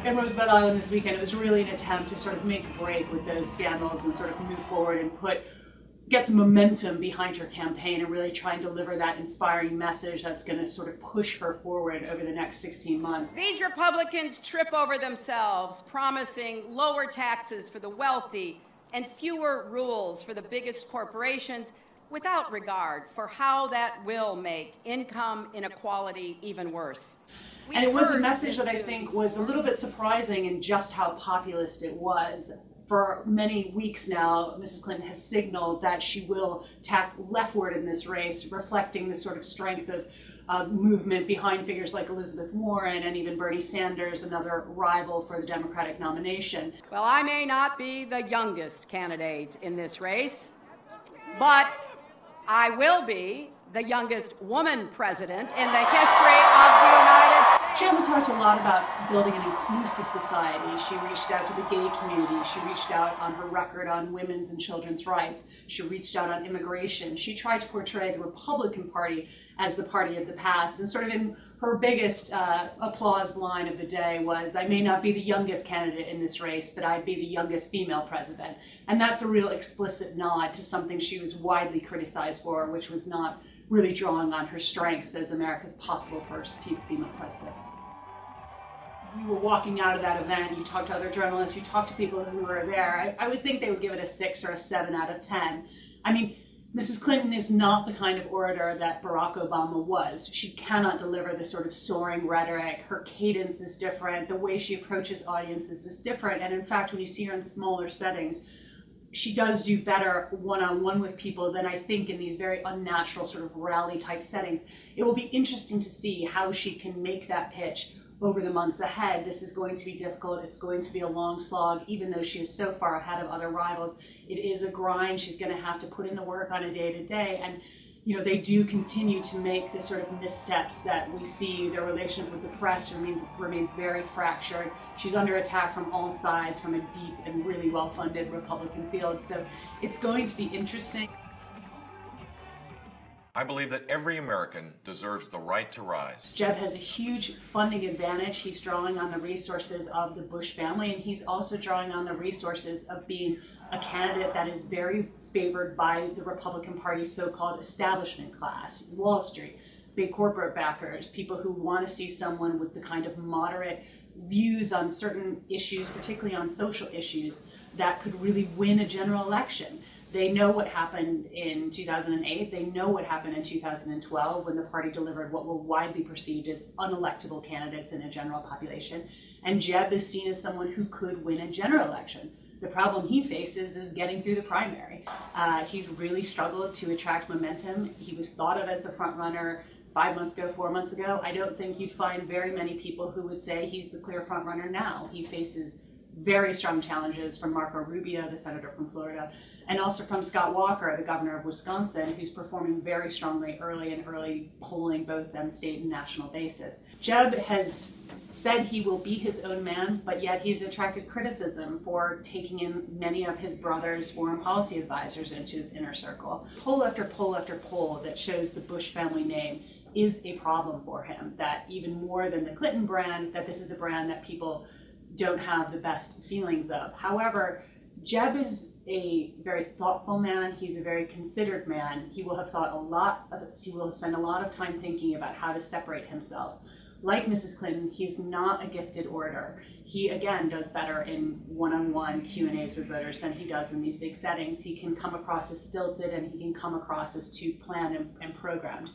in Roosevelt Island this weekend, it was really an attempt to sort of make a break with those scandals and sort of move forward and get some momentum behind her campaign and really try and deliver that inspiring message that's going to sort of push her forward over the next 16 months. These Republicans trip over themselves, promising lower taxes for the wealthy and fewer rules for the biggest corporations, without regard for how that will make income inequality even worse. And it was a message that I think was a little bit surprising in just how populist it was. For many weeks now, Mrs. Clinton has signaled that she will tack leftward in this race, reflecting the sort of strength of movement behind figures like Elizabeth Warren and even Bernie Sanders, another rival for the Democratic nomination. Well, I may not be the youngest candidate in this race, but I will be the youngest woman president in the history of the United States. She also talked a lot about building an inclusive society. She reached out to the gay community. She reached out on her record on women's and children's rights. She reached out on immigration. She tried to portray the Republican Party as the party of the past. And sort of in her biggest applause line of the day was, "I may not be the youngest candidate in this race, but I'd be the youngest female president." And that's a real explicit nod to something she was widely criticized for, which was not really drawing on her strengths as America's possible first female president. You were walking out of that event, you talked to other journalists, you talked to people who were there. I would think they would give it a 6 or a 7 out of 10. I mean, Mrs. Clinton is not the kind of orator that Barack Obama was. She cannot deliver the sort of soaring rhetoric. Her cadence is different. The way she approaches audiences is different. And in fact, when you see her in smaller settings, she does do better one-on-one with people than I think in these very unnatural sort of rally type settings. It will be interesting to see how she can make that pitch over the months ahead. This is going to be difficult. It's going to be a long slog, even though she is so far ahead of other rivals. It is a grind. She's going to have to put in the work on a day-to-day. And you know, they do continue to make the sort of missteps that we see. Their relationship with the press remains very fractured. She's under attack from all sides from a deep and really well-funded Republican field. So it's going to be interesting. I believe that every American deserves the right to rise. Jeb has a huge funding advantage. He's drawing on the resources of the Bush family, and he's also drawing on the resources of being a candidate that is very favored by the Republican Party's so-called establishment class, Wall Street, big corporate backers, people who want to see someone with the kind of moderate views on certain issues, particularly on social issues, that could really win a general election. They know what happened in 2008. They know what happened in 2012 when the party delivered what were widely perceived as unelectable candidates in a general population. And Jeb is seen as someone who could win a general election. The problem he faces is getting through the primary. He's really struggled to attract momentum. He was thought of as the front runner 5 months ago, 4 months ago. I don't think you'd find very many people who would say he's the clear front runner now. He faces very strong challenges from Marco Rubio, the senator from Florida, and also from Scott Walker, the governor of Wisconsin, who's performing very strongly early polling, both on state and national basis. Jeb has said he will be his own man, but yet he's attracted criticism for taking in many of his brother's foreign policy advisors into his inner circle. Poll after poll after poll that shows the Bush family name is a problem for him, that even more than the Clinton brand, that this is a brand that people don't have the best feelings of. However, Jeb is a very thoughtful man. He's a very considered man. He will have spent a lot of time thinking about how to separate himself. Like Mrs. Clinton, he's not a gifted orator. He, again, does better in one-on-one Q&As with voters than he does in these big settings. He can come across as stilted, and he can come across as too planned and programmed.